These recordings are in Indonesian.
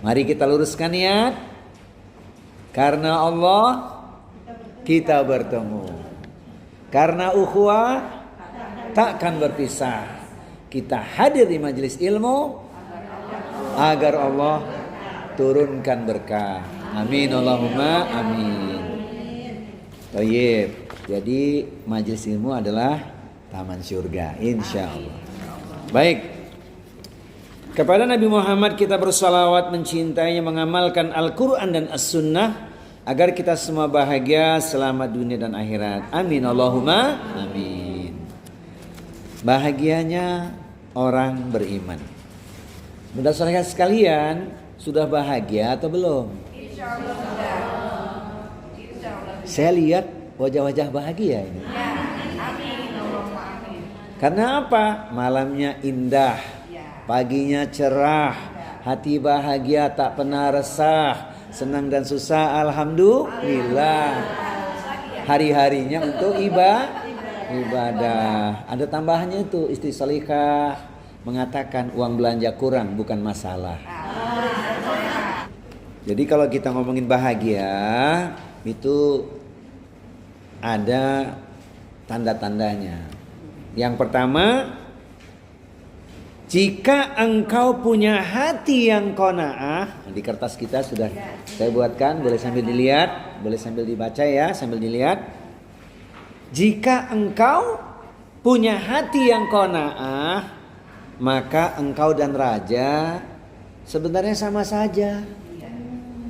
Mari kita luruskan niat. Karena Allah kita bertemu. Karena ukhuwah takkan berpisah. Kita hadir di majelis ilmu agar Allah turunkan berkah. Amin Allahumma amin. Baik. Jadi majelis ilmu adalah taman surga, insya Allah. Baik. Kepada Nabi Muhammad kita bersalawat, mencintainya, mengamalkan Al-Quran dan As-Sunnah agar kita semua bahagia selamat dunia dan akhirat. Amin Allahumma amin. Bahagianya orang beriman. Saudara sekalian, sudah bahagia atau belum? Saya lihat wajah-wajah bahagia ini. Karena apa? Malamnya indah, paginya cerah, hati bahagia tak pernah resah, senang dan susah alhamdulillah. Hari-harinya untuk ibadah. Ada tambahannya itu, istri salihah mengatakan uang belanja kurang bukan masalah. Jadi kalau kita ngomongin bahagia itu ada tanda-tandanya. Yang pertama, jika engkau punya hati yang qanaah, di kertas kita sudah saya buatkan, boleh sambil dilihat, boleh sambil dibaca ya, sambil dilihat. Jika engkau punya hati yang qanaah, maka engkau dan raja sebenarnya sama saja.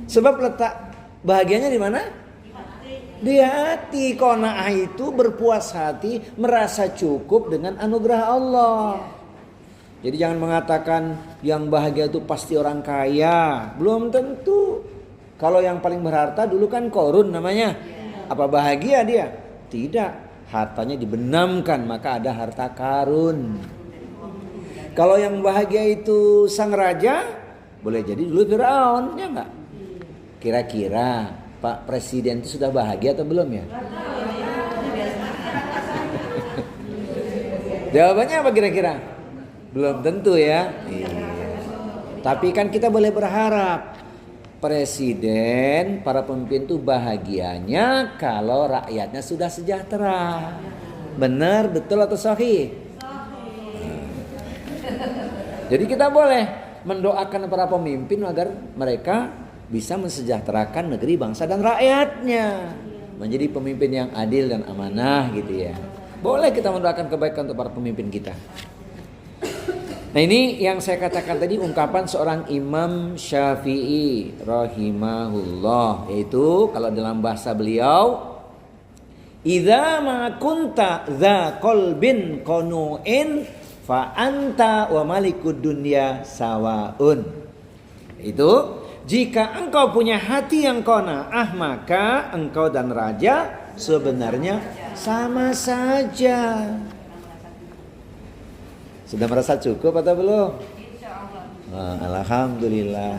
Sebab letak bahagianya di mana? Di hati. Qanaah itu berpuas hati, merasa cukup dengan anugerah Allah. Jadi jangan mengatakan yang bahagia itu pasti orang kaya. Belum tentu. Kalau yang paling berharta dulu kan Korun namanya. Apa bahagia dia? Tidak. Hartanya dibenamkan, maka ada harta karun. Kalau yang bahagia itu sang raja, boleh jadi dulu Firaun, ya enggak? Kira-kira Pak Presiden itu sudah bahagia atau belum ya? Jawabannya apa kira-kira? Belum tentu ya. Iya. Tapi kan kita boleh berharap presiden, para pemimpin itu bahagianya kalau rakyatnya sudah sejahtera. Benar, betul atau sahih? Jadi kita boleh mendoakan para pemimpin agar mereka bisa mensejahterakan negeri, bangsa dan rakyatnya. Menjadi pemimpin yang adil dan amanah gitu ya. Boleh kita mendoakan kebaikan untuk para pemimpin kita. Nah ini yang saya katakan tadi ungkapan seorang Imam Syafi'i rahimahullah, yaitu kalau dalam bahasa beliau, idza ma kunta dza qalbin qanu'in fa anta wa malikud dunya sawaun. Itu jika engkau punya hati yang qanaah, maka engkau dan raja sebenarnya sama saja. Sudah merasa cukup atau belum? Nah, alhamdulillah.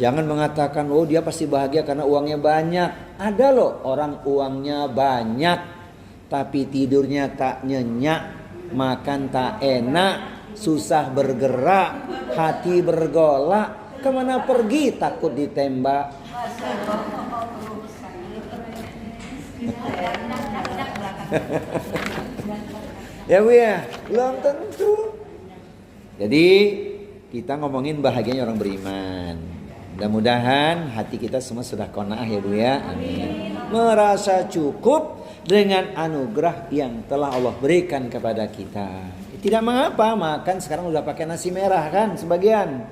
Jangan mengatakan, oh dia pasti bahagia karena uangnya banyak. Ada loh orang uangnya banyak, tapi tidurnya tak nyenyak, makan tak enak, susah bergerak, hati bergolak. Kemana pergi takut ditembak. Ya Bu ya, belum tentu. Jadi kita ngomongin bahagianya orang beriman. Mudah-mudahan hati kita semua sudah qanaah ya Bu ya. Amin. Merasa cukup dengan anugerah yang telah Allah berikan kepada kita. Tidak mengapa makan sekarang udah pakai nasi merah kan sebagian.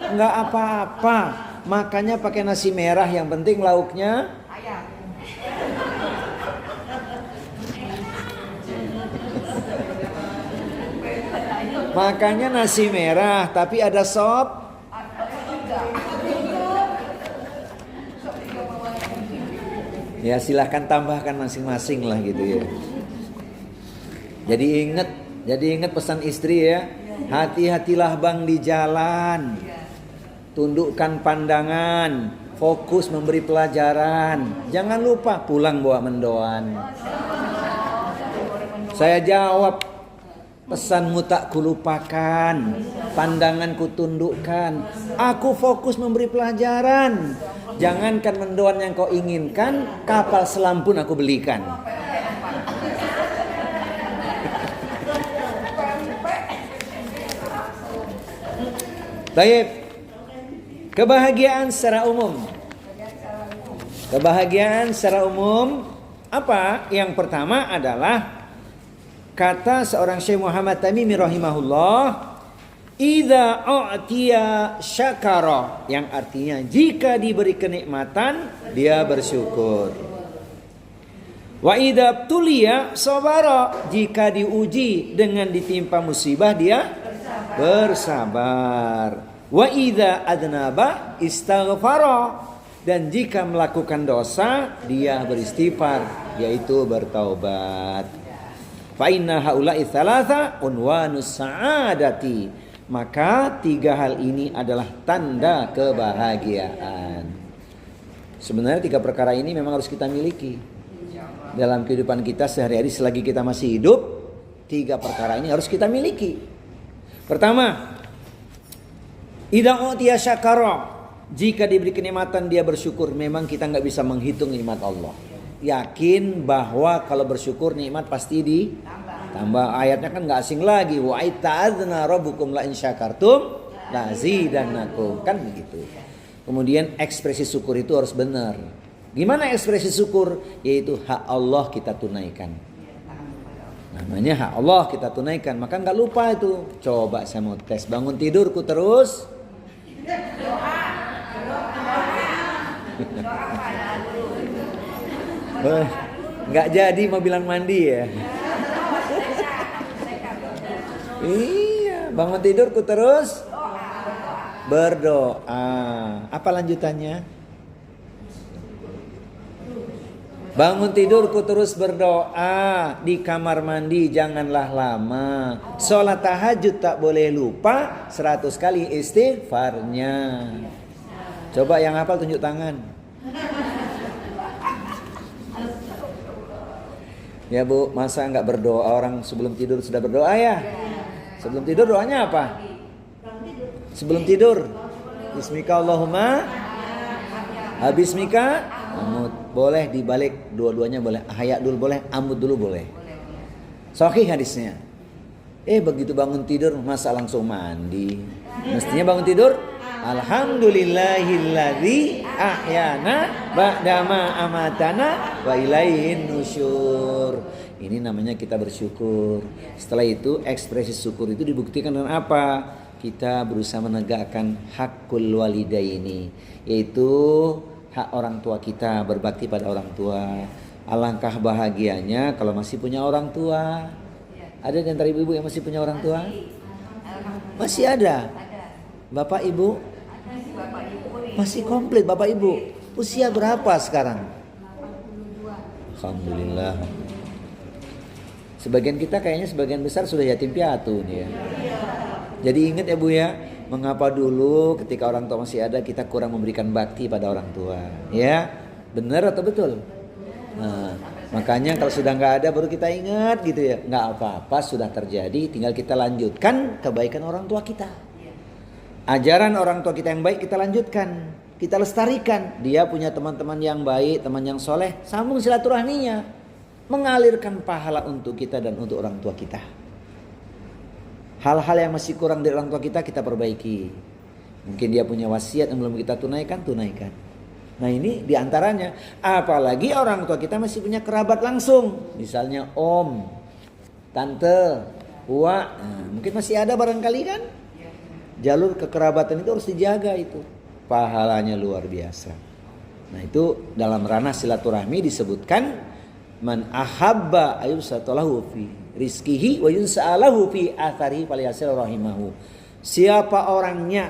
Enggak apa-apa. Makannya pakai nasi merah, yang penting lauknya ayam. Makannya nasi merah tapi ada sop. Ya silahkan tambahkan masing-masing lah gitu ya. Jadi ingat pesan istri ya. Hati-hatilah bang di jalan. Tundukkan pandangan, fokus memberi pelajaran. Jangan lupa pulang bawa mendoan. Saya jawab, Pesanmu tak kulupakan, pandanganku tundukkan. Aku fokus memberi pelajaran. Jangankan mendoan yang kau inginkan, kapal selam pun aku belikan. Baik. Kebahagiaan secara umum. Kebahagiaan secara umum apa? Yang pertama adalah kata seorang Syekh Muhammad Tamimi rahimahullah, idza u'tiya syakara, yang artinya jika diberi kenikmatan dia bersyukur. Wa idza tuliya sabara, jika diuji dengan ditimpa musibah dia bersabar. Wa idza adnaba istaghfara, dan jika melakukan dosa dia beristighfar, yaitu bertaubat. Fa inna haula'i thalatha unwanus sa'adati, maka 3 hal ini adalah tanda kebahagiaan. Sebenarnya 3 perkara ini memang harus kita miliki dalam kehidupan kita sehari-hari. Selagi kita masih hidup, 3 perkara ini harus kita miliki. Pertama, idza utiya syakara, jika diberi kenikmatan dia bersyukur. Memang kita nggak bisa menghitung nikmat Allah. Yakin bahwa kalau bersyukur nikmat pasti ditambah. Ayatnya kan nggak asing lagi. Wa ta'adzna rabbukum la in syakartum la zidannakum, kan begitu. Kemudian ekspresi syukur itu harus benar. Gimana ekspresi syukur? Yaitu hak Allah kita tunaikan. Namanya hak Allah kita tunaikan. Maka nggak lupa itu. Coba saya mau tes, bangun tidurku terus nggak jadi mau bilang mandi ya. Iya, bangun tidurku terus berdoa. Apa lanjutannya? Bangun tidurku terus berdoa. Di kamar mandi janganlah lama. Sholat tahajud tak boleh lupa 100 kali istighfarnya. Coba yang hafal tunjuk tangan. Ya Bu, masa nggak berdoa? Orang sebelum tidur sudah berdoa ya? Sebelum tidur doanya apa? Sebelum tidur, Bismika Allahumma, Habismika, amud. Boleh dibalik dua-duanya boleh. Ahya dulu boleh, amud dulu boleh. Sahih hadisnya. Begitu bangun tidur masa langsung mandi? Mestinya bangun tidur, alhamdulillahilladzi ahyana ba'dama amatana wa ilaihin nusyur. Ini namanya kita bersyukur. Setelah itu ekspresi syukur itu dibuktikan dengan apa? Kita berusaha menegakkan hakul walidaini, yaitu hak orang tua kita, berbakti pada orang tua. Alangkah bahagianya kalau masih punya orang tua. Ada di antara ibu-ibu yang masih punya orang tua? Masih ada. Bapak ibu? Masih komplit Bapak ibu. Usia berapa sekarang? Alhamdulillah. Sebagian kita kayaknya sebagian besar sudah yatim piatu nih ya. Jadi ingat ya Bu ya, mengapa dulu ketika orang tua masih ada kita kurang memberikan bakti pada orang tua? Ya, benar atau betul? Nah, makanya kalau sudah nggak ada baru kita ingat gitu ya. Nggak apa-apa, sudah terjadi, tinggal kita lanjutkan kebaikan orang tua kita. Ajaran orang tua kita yang baik kita lanjutkan, kita lestarikan. Dia punya teman-teman yang baik, teman yang soleh, sambung silaturahminya, mengalirkan pahala untuk kita dan untuk orang tua kita. Hal-hal yang masih kurang dari orang tua kita perbaiki. Mungkin dia punya wasiat yang belum kita tunaikan. Nah ini diantaranya. Apalagi orang tua kita masih punya kerabat langsung, misalnya om, tante, uwa. Mungkin masih ada barangkali kan. Jalur kekerabatan itu harus dijaga itu. Pahalanya luar biasa. Nah itu dalam ranah silaturahmi disebutkan, man ahabba ayyusatalahu fi rizkihi wa yunsa'alahu fi atharihi falyasil rahimahu. Siapa orangnya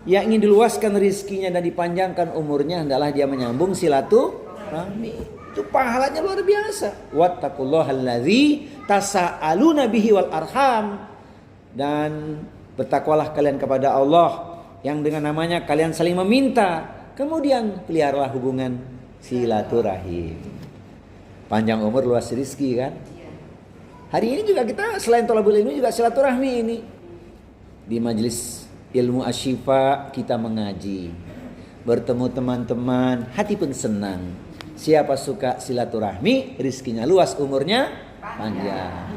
yang ingin diluaskan rizkinya dan dipanjangkan umurnya, hendaklah dia menyambung silaturahmi. Itu pahalanya luar biasa. Wattaqullahallazi tasaaluna bihi wal arham. Dan bertakwalah kalian kepada Allah yang dengan namanya kalian saling meminta. Kemudian peliharalah hubungan silaturahim. Panjang umur luas rezeki kan. Hari ini juga kita selain thalabul ilmi juga silaturahmi ini. Di majelis ilmu asyifa kita mengaji, bertemu teman-teman, hati pun senang. Siapa suka silaturahmi, rizkinya luas, umurnya panjang.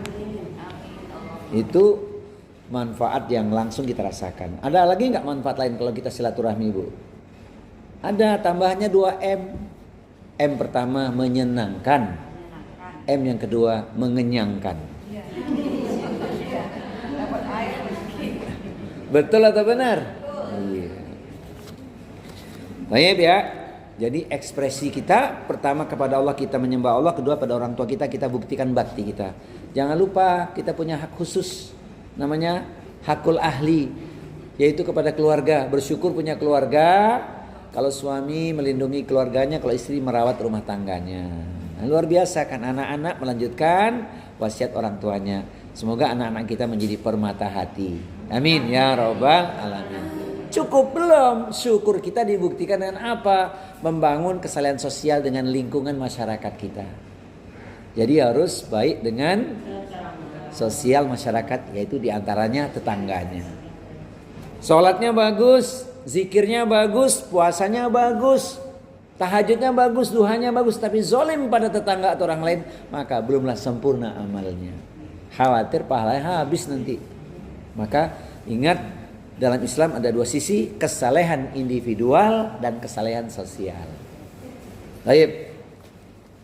Itu manfaat yang langsung kita rasakan. Ada lagi nggak manfaat lain kalau kita silaturahmi, Bu? Ada, tambahannya 2M. M pertama menyenangkan, M yang kedua mengenyangkan. Betul atau benar? Iya. Baik ya. Jadi ekspresi kita pertama kepada Allah, kita menyembah Allah, kedua pada orang tua kita buktikan bakti kita. Jangan lupa kita punya hak khusus, namanya hakul ahli, yaitu kepada keluarga. Bersyukur punya keluarga. Kalau suami melindungi keluarganya, kalau istri merawat rumah tangganya. Nah, luar biasa kan, anak-anak melanjutkan wasiat orang tuanya. Semoga anak-anak kita menjadi permata hati. Amin ya rabbal alamin. Cukup belum? Syukur kita dibuktikan dengan apa? Membangun kesalahan sosial dengan lingkungan masyarakat kita. Jadi harus baik dengan sosial masyarakat, yaitu diantaranya tetangganya. Sholatnya bagus, zikirnya bagus, puasanya bagus, tahajudnya bagus, duhanya bagus, tapi zolim pada tetangga atau orang lain, maka belumlah sempurna amalnya. Khawatir pahalanya habis nanti. Maka ingat, dalam Islam ada dua sisi, kesalehan individual dan kesalehan sosial. Baik,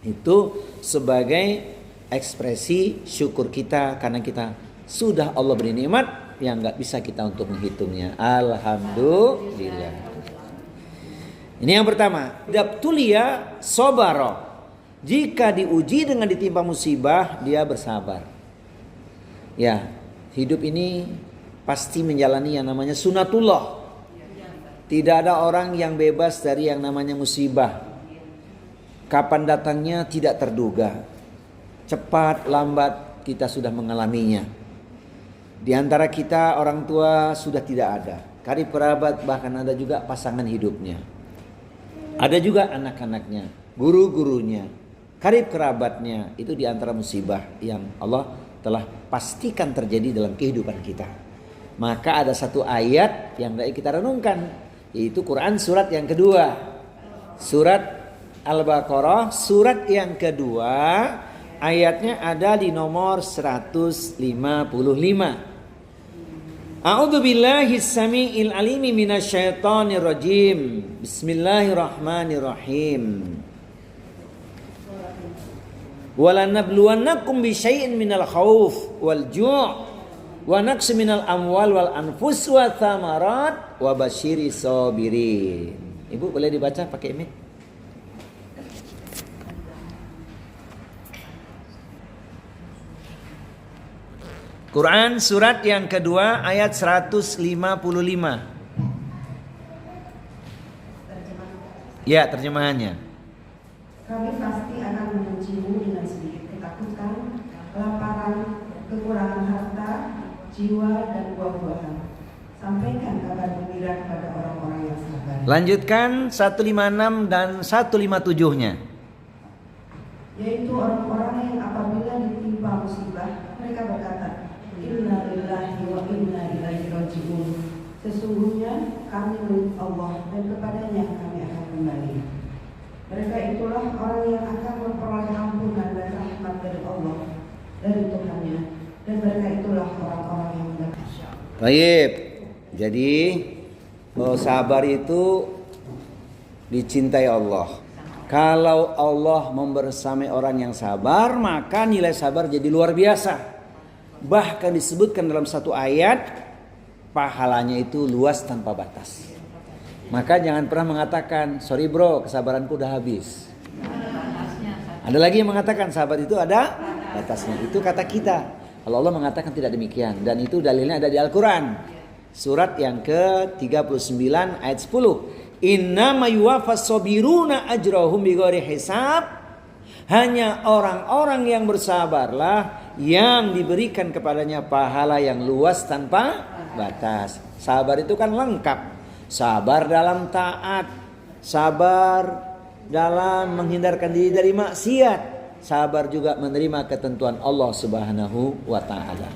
itu sebagai ekspresi syukur kita karena kita sudah Allah beri nikmat yang nggak bisa kita untuk menghitungnya. Alhamdulillah. Ini yang pertama. Dabtulia sobaro. Jika diuji dengan ditimpa musibah, dia bersabar. Ya, hidup ini pasti menjalani yang namanya sunatullah. Tidak ada orang yang bebas dari yang namanya musibah. Kapan datangnya tidak terduga. Cepat lambat kita sudah mengalaminya. Di antara kita orang tua sudah tidak ada, karib kerabat, bahkan ada juga pasangan hidupnya. Ada juga anak-anaknya, guru-gurunya, karib kerabatnya. Itu di antara musibah yang Allah telah pastikan terjadi dalam kehidupan kita. Maka ada satu ayat yang baik kita renungkan, yaitu Quran surat yang kedua, surat Al-Baqarah surat yang kedua, ayatnya ada di nomor 155. A'udzu billahi samiil alimi minasyaitonir rajim. Bismillahirrahmanirrahim. Walanabluwannakum bisyai'in minal khauf wal ju' wa naqsi minal amwal wal anfus wa thamarat wa basyiris sabirin. Ibu boleh dibaca pakai mic? Quran surat yang kedua ayat 155. Ya, terjemahannya. Kami pasti akan mengujimu dengan sedikit ketakutan, kelaparan, kekurangan harta, jiwa, dan buah-buahan. Sampaikan kabar gembira kepada orang-orang yang sabar. Lanjutkan 156 dan 157-nya. Yaitu orang-orang yang apabila ditimpa musibah, mereka berkata, Inna lillahi wa inna ilaihi raji'un. Sesungguhnya kami milik Allah dan kepadanya kami akan kembali. Mereka itulah orang yang akan memperoleh ampunan dan rahmat dari Allah, dari Tuhannya, dan mereka itulah orang-orang yang mendapat. Baik. Jadi sabar itu dicintai Allah. Kalau Allah membersamai orang yang sabar, maka nilai sabar jadi luar biasa. Bahkan disebutkan dalam satu ayat, pahalanya itu luas tanpa batas. Maka jangan pernah mengatakan, sorry bro, kesabaranku udah habis. Ada lagi yang mengatakan sabar itu ada batasnya. Itu kata kita. Kalau Allah mengatakan tidak demikian. Dan itu dalilnya ada di Al-Quran. Surat yang ke-39 ayat 10. Innama yuwaffas sabiruna ajrahum bighairi hisab. Hanya orang-orang yang bersabarlah yang diberikan kepadanya pahala yang luas tanpa batas. Sabar itu kan lengkap. Sabar dalam taat, sabar dalam menghindarkan diri dari maksiat, sabar juga menerima ketentuan Allah Subhanahu wa taala.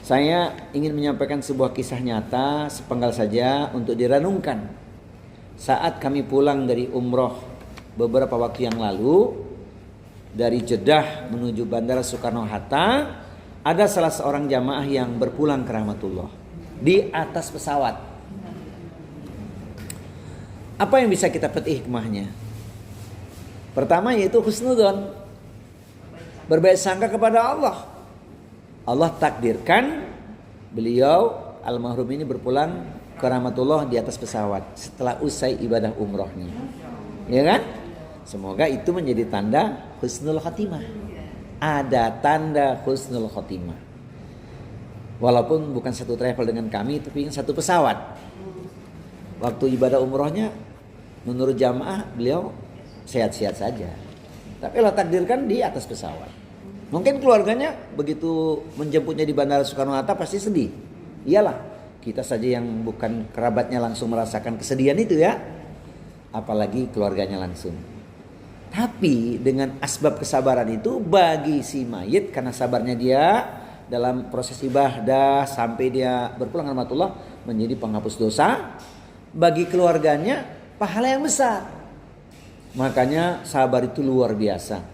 Saya ingin menyampaikan sebuah kisah nyata sepenggal saja untuk direnungkan. Saat kami pulang dari umroh beberapa waktu yang lalu dari Jeddah menuju Bandara Soekarno-Hatta, ada salah seorang jamaah yang berpulang ke rahmatullah di atas pesawat. Apa yang bisa kita petik hikmahnya? Pertama yaitu husnudzon, berbaik sangka kepada Allah. Allah takdirkan beliau almarhum ini berpulang ke rahmatullah di atas pesawat setelah usai ibadah umrohnya, ya kan? Semoga itu menjadi tanda husnul khotimah. Ada tanda husnul khotimah. Walaupun bukan satu travel dengan kami, tapi satu pesawat. Waktu ibadah umrohnya, menurut jamaah beliau sehat-sehat saja. Tapi Allah takdirkan di atas pesawat. Mungkin keluarganya begitu menjemputnya di Bandara Soekarno-Hatta pasti sedih. Iyalah, kita saja yang bukan kerabatnya langsung merasakan kesedihan itu ya. Apalagi keluarganya langsung. Tapi dengan asbab kesabaran itu bagi si mayit, karena sabarnya dia dalam proses ibadah sampai dia berpulang rahmatullah menjadi penghapus dosa, bagi keluarganya pahala yang besar. Makanya sabar itu luar biasa.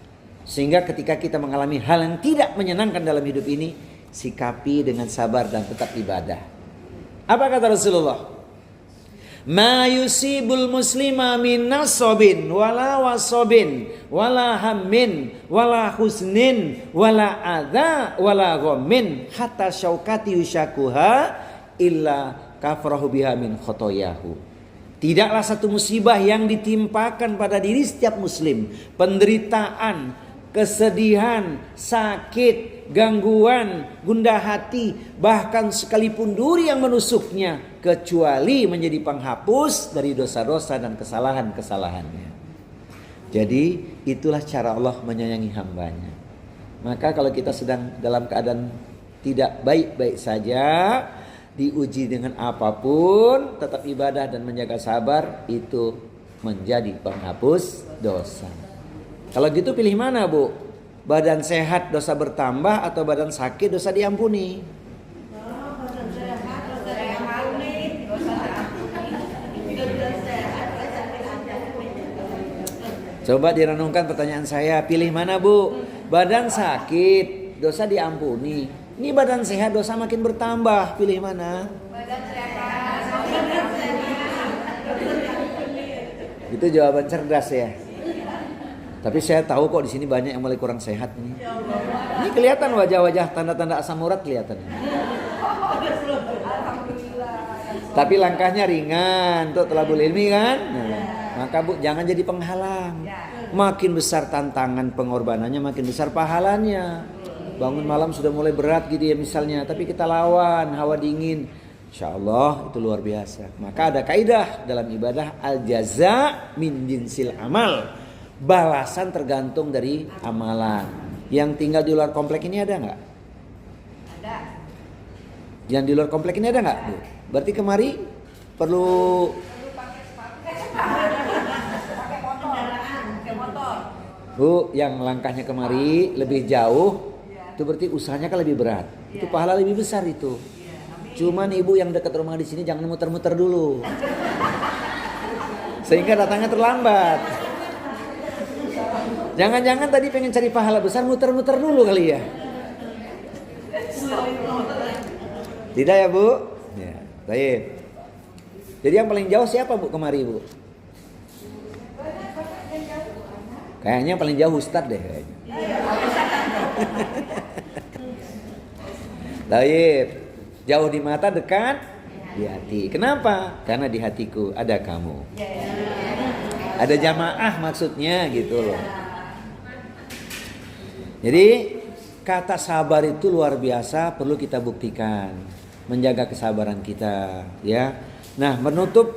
Sehingga ketika kita mengalami hal yang tidak menyenangkan dalam hidup ini, sikapi dengan sabar dan tetap ibadah. Apa kata Rasulullah? Ma yusibul muslima min nasabin wala wasabin wala hammin wala husnin wala adza wala ghammin hatta syaukati yushakuha illa kafarahu biha min khotoyahu. Tidaklah satu musibah yang ditimpakan pada diri setiap muslim, penderitaan, kesedihan, sakit, gangguan, gundah hati, bahkan sekalipun duri yang menusuknya, kecuali menjadi penghapus dari dosa-dosa dan kesalahan-kesalahannya. Jadi itulah cara Allah menyayangi hambanya. Maka kalau kita sedang dalam keadaan tidak baik-baik saja, diuji dengan apapun, tetap ibadah dan menjaga sabar, itu menjadi penghapus dosa. Kalau gitu pilih mana, Bu? Badan sehat dosa bertambah atau badan sakit dosa diampuni? Coba direnungkan pertanyaan saya, pilih mana, Bu? Badan sakit dosa diampuni. Ini badan sehat dosa makin bertambah, pilih mana? Badan sehat. Itu jawaban cerdas ya. Tapi saya tahu kok di sini banyak yang mulai kurang sehat ini. Ini kelihatan wajah-wajah tanda-tanda asam urat kelihatan. Tapi langkahnya ringan untuk thalabul ilmi kan. Nah, maka Bu jangan jadi penghalang. Makin besar tantangan pengorbanannya, makin besar pahalanya. Bangun malam sudah mulai berat gitu ya misalnya, tapi kita lawan hawa dingin, insya Allah itu luar biasa. Maka ada kaidah dalam ibadah, al jaza min jinsil amal, balasan tergantung dari amalan. Yang tinggal di luar komplek ini ada nggak? Ada. Yang di luar komplek ini ada nggak, Bu? Berarti kemari perlu Bu, yang langkahnya kemari lebih jauh, itu berarti usahanya kan lebih berat. Itu pahala lebih besar itu. Cuman ibu yang dekat rumah di sini jangan muter-muter dulu, sehingga datangnya terlambat. Jangan-jangan tadi pengen cari pahala besar, muter-muter dulu kali ya. Tidak ya, Bu? Ya, baik. Jadi yang paling jauh siapa, Bu, kemari, Bu? Kayaknya paling jauh Ustadz deh kayaknya. Baik. Jauh di mata, dekat di hati. Kenapa? Karena di hatiku ada kamu. Ada jamaah maksudnya gitu loh. Jadi kata sabar itu luar biasa, perlu kita buktikan. Menjaga kesabaran kita, ya. Nah, menutup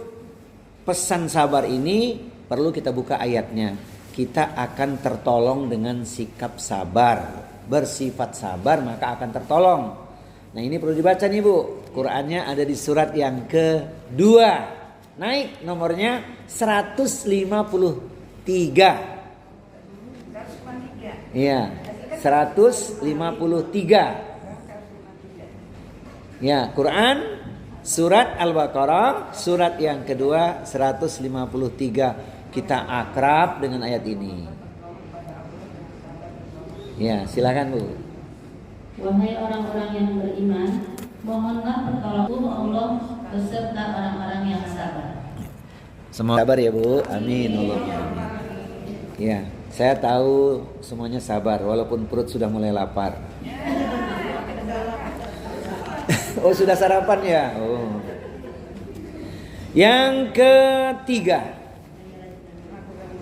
pesan sabar ini perlu kita buka ayatnya. Kita akan tertolong dengan sikap sabar. Bersifat sabar maka akan tertolong. Nah ini perlu dibaca nih, Bu. Qurannya ada di surat yang kedua. Naik nomornya 153. Iya, 153. Ya, Quran surat Al-Baqarah surat yang kedua 153. Kita akrab dengan ayat ini. Ya, silakan Bu. Wahai orang-orang yang beriman, mohonlah pertolongan Allah beserta orang-orang yang sabar. Semoga sabar ya Bu. Amin. Allahumma amin. Ya, saya tahu semuanya sabar walaupun perut sudah mulai lapar. Oh, sudah sarapan ya? Oh. Yang ketiga.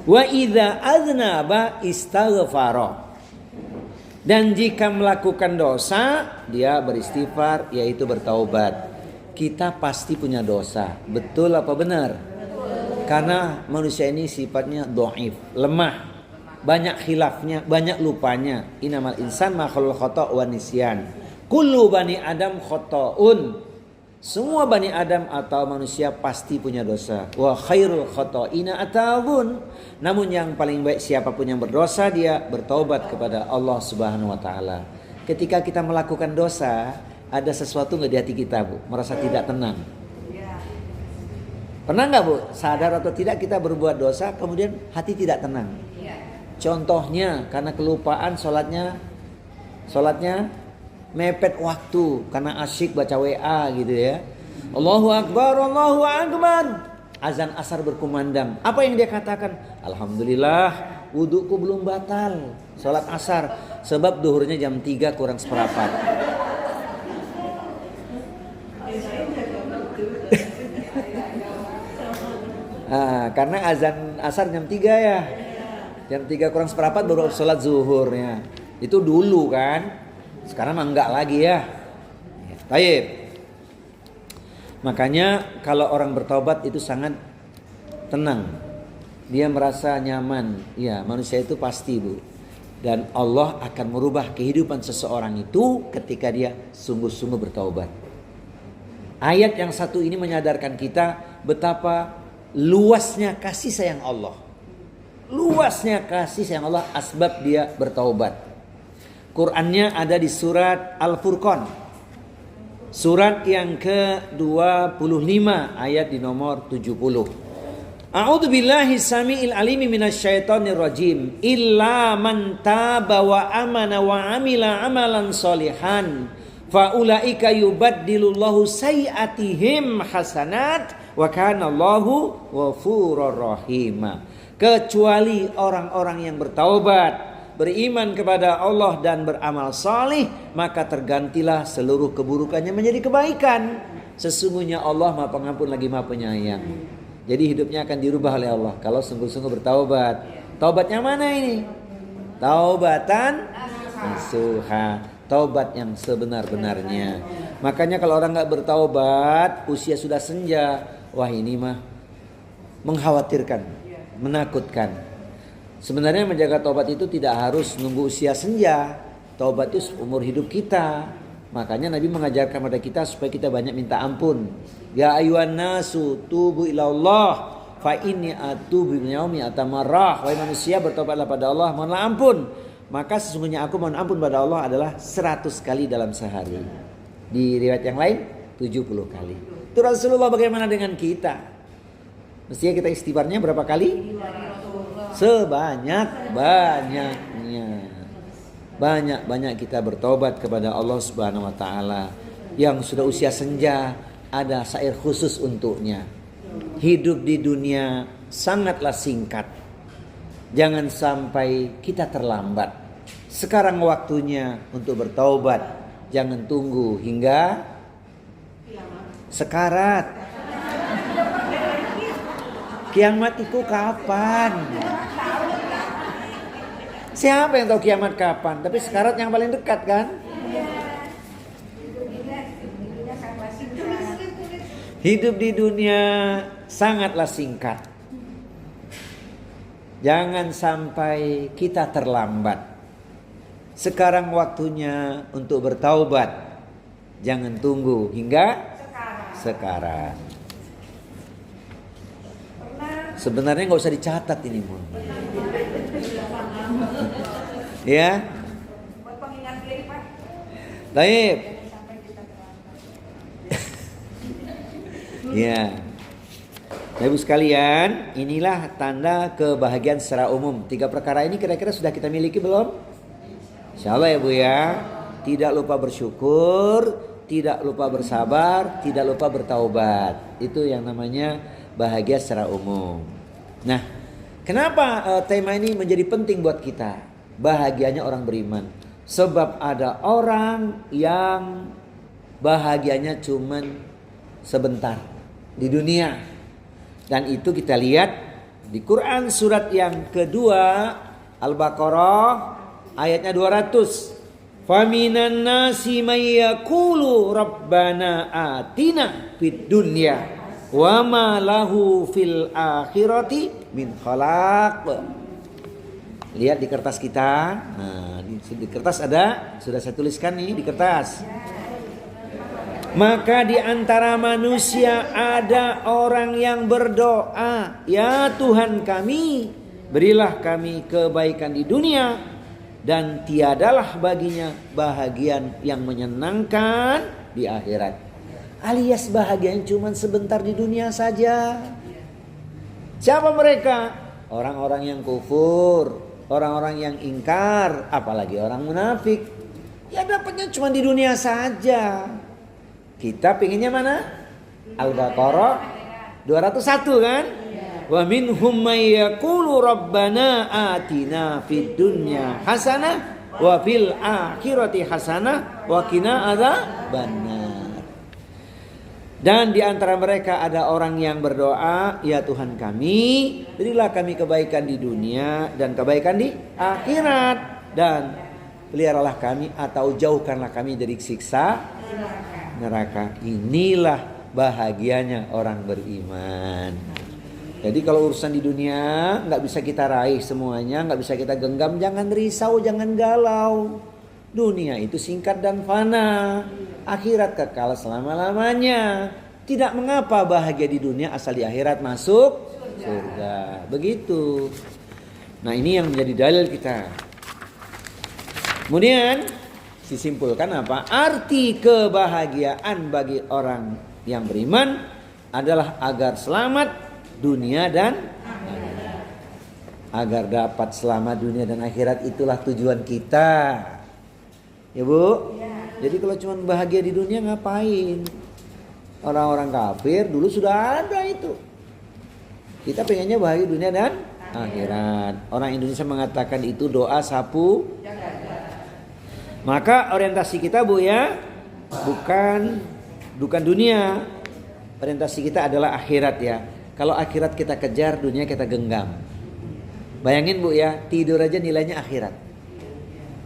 Wa idza aznaba istaghfara. Dan jika melakukan dosa, dia beristighfar, yaitu bertaubat. Kita pasti punya dosa. Betul apa benar? Betul. Karena manusia ini sifatnya dhaif, lemah. Banyak khilafnya, banyak lupanya. Innamal insan ma khalaqal khata' wa nisyan. Kullu bani Adam khata'un. Semua bani Adam atau manusia pasti punya dosa. Wa khairul khata'ina at-taubun. Namun yang paling baik siapapun yang berdosa, dia bertaubat kepada Allah Subhanahu wa taala. Ketika kita melakukan dosa, ada sesuatu enggak di hati kita, Bu? Merasa tidak tenang. Pernah enggak, Bu? Sadar atau tidak kita berbuat dosa kemudian hati tidak tenang. Contohnya karena kelupaan sholatnya mepet waktu karena asyik baca WA gitu ya. Allahu Akbar, Allahu Akbar. Azan asar berkumandang. Apa yang dia katakan? Alhamdulillah, wuduku belum batal. Salat asar sebab duhurnya jam 3 kurang seperempat. Karena azan asar jam 3 ya. Jam 3 kurang seperempat baru salat zuhurnya. Itu dulu kan. Sekarang mah enggak lagi ya. Baik. Makanya kalau orang bertobat itu sangat tenang. Dia merasa nyaman. Ya, manusia itu pasti, Bu. Dan Allah akan merubah kehidupan seseorang itu ketika dia sungguh-sungguh bertaubat. Ayat yang satu ini menyadarkan kita betapa luasnya kasih sayang Allah. Luasnya kasih sayang Allah asbab dia bertaubat. Qurannya ada di surat Al-Furqan. Surat yang ke-25 ayat di nomor 70. A'udzu billahi samiil alimi minasyaitonir rajim. Illa man taba wa amana wa amila amalan sholihan fa ulaika yubaddilullahu sayyi'atihim hasanat wa kana Allahu ghafurur rahim. Kecuali orang-orang yang bertaubat, beriman kepada Allah dan beramal salih, maka tergantilah seluruh keburukannya menjadi kebaikan. Sesungguhnya Allah Maha Pengampun lagi Maha Penyayang. Jadi hidupnya akan dirubah oleh Allah kalau sungguh-sungguh bertaubat. Taubatnya mana ini? Taubatan nasuha, taubat yang sebenar-benarnya. Makanya kalau orang nggak bertaubat, usia sudah senja, wah ini mah mengkhawatirkan, menakutkan. Sebenarnya menjaga taubat itu tidak harus nunggu usia senja. Taubat itu umur hidup kita. Makanya Nabi mengajarkan kepada kita supaya kita banyak minta ampun. Ya ayyuhan nasu tubu ilallah fa inni atubu yaumi atamarrah. Wahai manusia, bertobatlah pada Allah, mohonlah ampun. Maka sesungguhnya aku mohon ampun pada Allah adalah 100 kali dalam sehari. Di riwayat yang lain 70 kali. Itu Rasulullah. Bagaimana dengan kita? Mestinya kita istighfarnya berapa kali? Sebanyak-banyaknya. Banyak-banyak kita bertobat kepada Allah Subhanahu wa taala. Yang sudah usia senja ada syair khusus untuknya. Hidup di dunia sangatlah singkat. Jangan sampai kita terlambat. Sekarang waktunya untuk bertaubat. Jangan tunggu hingga sekarat. Kiamat itu kapan? Siapa yang tahu kiamat kapan? Tapi sekarat yang paling dekat kan? Hidup di dunia sangatlah singkat. Jangan sampai kita terlambat. Sekarang waktunya untuk bertaubat. Jangan tunggu hingga sekarang. Sebenarnya nggak usah dicatat ini, Mon. Ya. Buat pengingat diri, Pak. Baik. Sampai kita terlambat. Ya. Ibu sekalian, inilah tanda kebahagiaan secara umum. 3 perkara ini kira-kira sudah kita miliki belum? Insya Allah ya Bu ya. Tidak lupa bersyukur, tidak lupa bersabar, tidak lupa bertaubat. Itu yang namanya bahagia secara umum. Nah, kenapa tema ini menjadi penting buat kita? Bahagianya orang beriman. Sebab ada orang yang bahagianya cuman sebentar di dunia. Dan itu kita lihat di Quran surat yang kedua Al-Baqarah ayatnya 200. Faminan nasi may yaqulu rabbana atina fid dunya wa ma lahu fil akhirati min khalaq. Lihat di kertas kita. Nah, di kertas ada, sudah saya tuliskan nih di kertas. Maka di antara manusia ada orang yang berdoa, ya Tuhan kami, berilah kami kebaikan di dunia, dan tiadalah baginya bahagian yang menyenangkan di akhirat. Alias bahagia yang cuma sebentar di dunia saja. Siapa mereka? Orang-orang yang kufur, orang-orang yang ingkar, apalagi orang munafik. Ya dapatnya cuma di dunia saja. Kita pinginnya mana? Al-Baqarah 201 kan? Wa minhum may yaqulu rabbana atina fid dunya hasanah wa fil akhirati hasanah wa qina adzabannar. Dan di antara mereka ada orang yang berdoa, ya Tuhan kami, berilah kami kebaikan di dunia dan kebaikan di akhirat, dan peliharalah kami atau jauhkanlah kami dari siksa neraka. Inilah bahagianya orang beriman. Jadi kalau urusan di dunia nggak bisa kita raih semuanya, nggak bisa kita genggam, jangan risau, jangan galau. Dunia itu singkat dan fana, akhirat kekal selama-lamanya. Tidak mengapa bahagia di dunia asal di akhirat masuk surga. Begitu. Nah, ini yang menjadi dalil kita. Kemudian disimpulkan apa? Arti kebahagiaan bagi orang yang beriman adalah agar selamat dunia dan akhirat. Agar dapat selamat dunia dan akhirat, itulah tujuan kita. Ya Bu? Jadi kalau cuma bahagia di dunia ngapain? Orang-orang kafir dulu sudah ada itu. Kita pengennya bahagia dunia dan akhirat. Orang Indonesia mengatakan itu doa sapu. Maka orientasi kita Bu ya, bukan dunia. Orientasi kita adalah akhirat ya. Kalau akhirat kita kejar, dunia kita genggam. Bayangin Bu ya, tidur aja nilainya akhirat.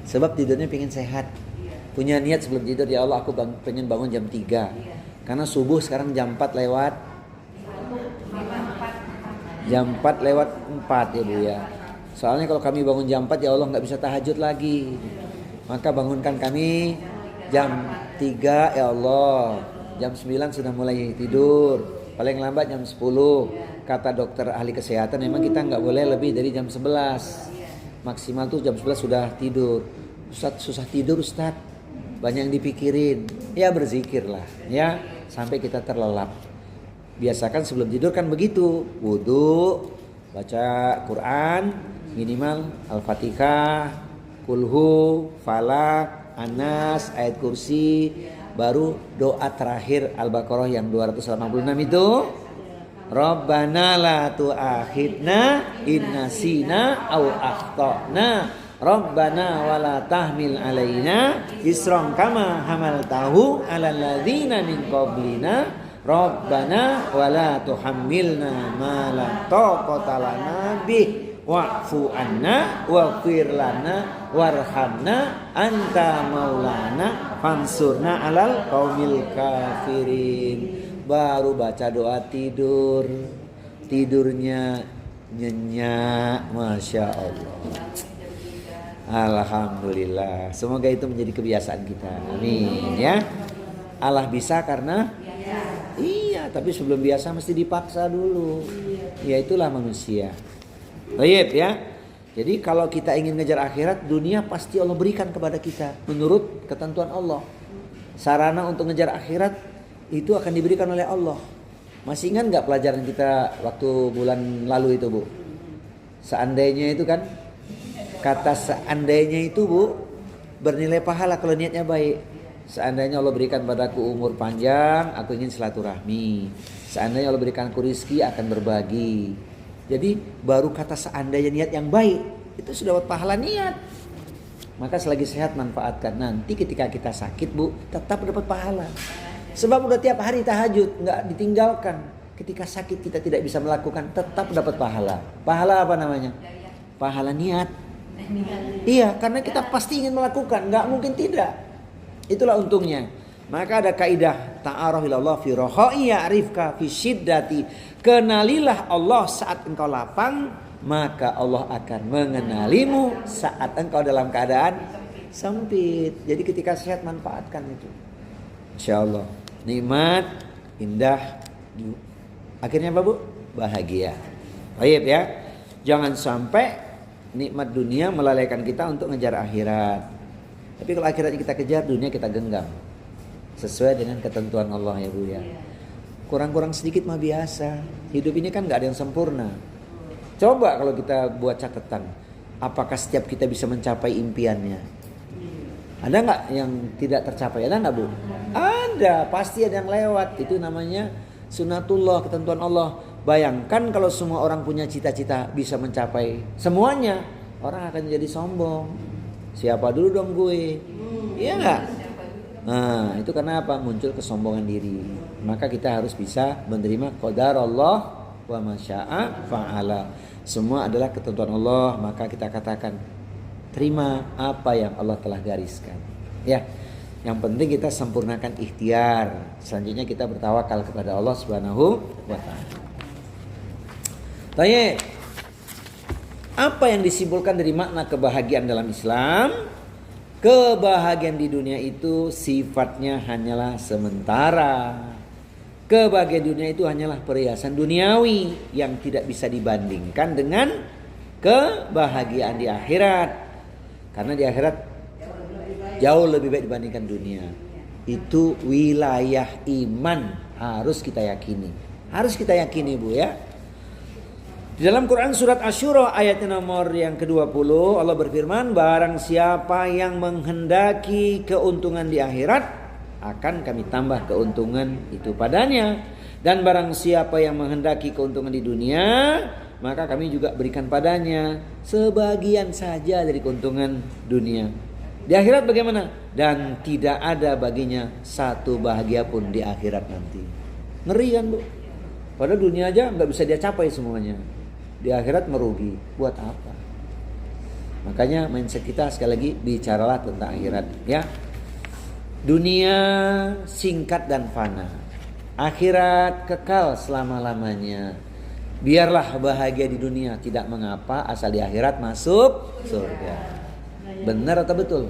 Sebab tidurnya pengen sehat. Punya niat sebelum tidur, ya Allah aku pengen bangun jam 3. Karena subuh sekarang jam 4 lewat 4 ya Bu ya. Soalnya kalau kami bangun jam 4 ya Allah gak bisa tahajud lagi. Maka bangunkan kami jam 3 ya Allah. Jam 9 sudah mulai tidur. Paling lambat jam 10. Kata dokter ahli kesehatan memang kita gak boleh lebih dari jam 11. Maksimal tuh jam 11 sudah tidur. Ustadz susah tidur Ustadz. Banyak yang dipikirin. Ya berzikirlah ya. Sampai kita terlelap. Biasakan sebelum tidur kan begitu. Wudu, baca Quran, minimal Al-Fatihah, Kulhu, Falak, Anas, ayat kursi. Baru doa terakhir Al-Baqarah yang 286 itu. Rabbana la tu'akhidna inna sina au akhtana. Rabbana wala tahmil alaina isran kama hamaltahu alal ladzina min qablina. Rabbana wala tuhammilna ma la taqata lana bih wa'fu anna waghfir lana warhamna anta maulana fansurna alal qaumil kafirin. Baru baca doa tidur. Tidurnya nyenyak, Masya Allah. Alhamdulillah. Semoga itu menjadi kebiasaan kita. Amin ya. Allah bisa karena iya, tapi sebelum biasa mesti dipaksa dulu. Ya itulah manusia. Baik ya. Jadi kalau kita ingin ngejar akhirat, dunia pasti Allah berikan kepada kita menurut ketentuan Allah. Sarana untuk ngejar akhirat itu akan diberikan oleh Allah. Masih ingat nggak pelajaran kita waktu bulan lalu itu, Bu? Seandainya itu kan, kata seandainya itu, Bu, bernilai pahala kalau niatnya baik. Seandainya Allah berikan padaku umur panjang, aku ingin silaturahmi. Seandainya Allah berikan aku rizki, akan berbagi. Jadi baru kata seandainya niat yang baik, itu sudah dapat pahala niat. Maka selagi sehat manfaatkan. Nanti ketika kita sakit, Bu, tetap dapat pahala. Sebab udah tiap hari tahajud, nggak ditinggalkan. Ketika sakit kita tidak bisa melakukan, tetap dapat pahala. Pahala apa namanya? Pahala niat. Iya, karena kita pasti ingin melakukan, nggak mungkin tidak. Itulah untungnya. Maka ada kaidah ta'aruf ilallah fi rakhai ya'rifka fi syiddati. Kenalilah Allah saat engkau lapang, maka Allah akan mengenalimu saat engkau dalam keadaan sempit. Jadi ketika sehat manfaatkan itu. Insyaallah nikmat, indah, akhirnya apa, Bu? Bahagia. Baik ya. Jangan sampai nikmat dunia melalaikan kita untuk ngejar akhirat. Tapi kalau akhiratnya kita kejar, dunia kita genggam. Sesuai dengan ketentuan Allah ya, Bu ya. Kurang-kurang sedikit mah biasa. Hidup ini kan gak ada yang sempurna. Coba kalau kita buat catatan, apakah setiap kita bisa mencapai impiannya? Ada gak yang tidak tercapai? Ada gak, Bu? Ada, pasti ada yang lewat. Itu namanya sunatullah, ketentuan Allah. Bayangkan kalau semua orang punya cita-cita bisa mencapai semuanya, orang akan jadi sombong. Siapa dulu dong gue? Iya gak? Nah, itu karena apa? Muncul kesombongan diri. Maka kita harus bisa menerima qadar Allah wa masya'a fa'ala. Semua adalah ketentuan Allah, maka kita katakan terima apa yang Allah telah gariskan. Ya. Yang penting kita sempurnakan ikhtiar. Selanjutnya kita bertawakal kepada Allah Subhanahu wa taala. Tanya, apa yang disimpulkan dari makna kebahagiaan dalam Islam? Kebahagiaan di dunia itu sifatnya hanyalah sementara. Kebahagiaan dunia itu hanyalah perhiasan duniawi yang tidak bisa dibandingkan dengan kebahagiaan di akhirat. Karena di akhirat jauh lebih baik dibandingkan dunia. Itu wilayah iman, harus kita yakini. Harus kita yakini, Bu ya. Di dalam Quran surat Asy-Syura ayat nomor yang ke-20 Allah berfirman, barang siapa yang menghendaki keuntungan di akhirat akan kami tambah keuntungan itu padanya, dan barang siapa yang menghendaki keuntungan di dunia maka kami juga berikan padanya sebagian saja dari keuntungan dunia. Di akhirat bagaimana? Dan tidak ada baginya satu bahagia pun di akhirat nanti. Ngeri kan, Bu? Padahal dunia aja nggak bisa dia capai semuanya. Di akhirat merugi. Buat apa? Makanya mindset kita sekali lagi, bicaralah tentang akhirat ya. Dunia singkat dan fana. Akhirat kekal selama-lamanya. Biarlah bahagia di dunia, tidak mengapa asal di akhirat masuk surga. Benar atau betul?